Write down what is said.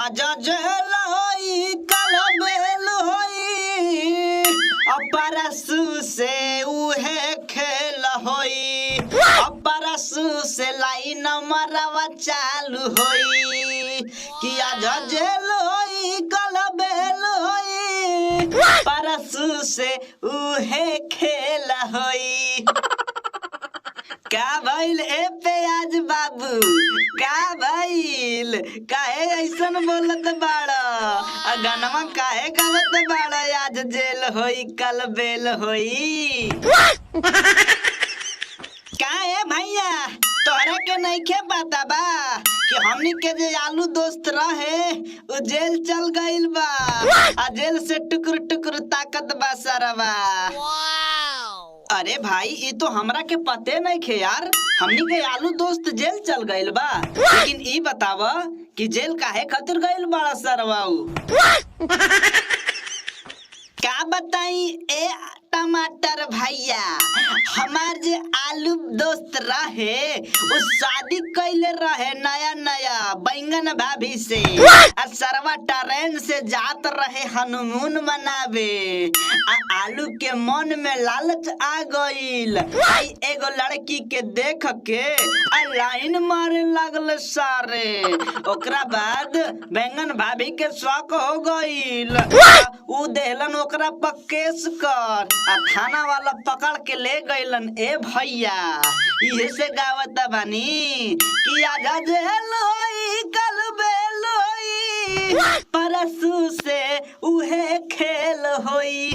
आजा जेल होई कल बेल होई परसू से उहे खेल होई परसू से लाइन मरवा चालू होई कि आजा जेल होई कल बेल होई परसू से उहे खेल होई। का भइल ए प्याज बाबू, का भइल? काहे ऐसन बोलत बाड़ा? गानवा काहे गावत बाड़ा? आज जेल होई कल बेल होई। काहे भैया तोहरा के नइखे पता बा कि हमनी के जे आलू दोस्त रहे उ जेल चल गइल बा आ जेल से टुकुर टुकुर ताकत बा सरवा। अरे भाई ये तो हमरा के पते नहीं खे यार, हमनी के आलू दोस्त जेल चल गइल बा। लेकिन ई बतावा कि जेल काहे खातिर गइल बड़ा सरवाऊ? का बताई ए टमाटर भैया, हमार जे आलू दोस्त रहे वो शादी कैले रहे नया नया बैंगन भाभी से आ सरवा ट्रेन से जात रहे हनीमून मनावे आ आलू के मन में लालच आ गइल। आई एगो लड़की के देख के आ लाइन मारे लगल सारे। ओकरा बाद बैंगन भाभी के शौक हो गइल, उ देहलन ओकरा पर केस कर आ थाना वाला पकड़ के ले गइलन। ए भैया इहे से गावत बानी कि आजा जेल होई कल बेल होई परसू से उहे खेल होई।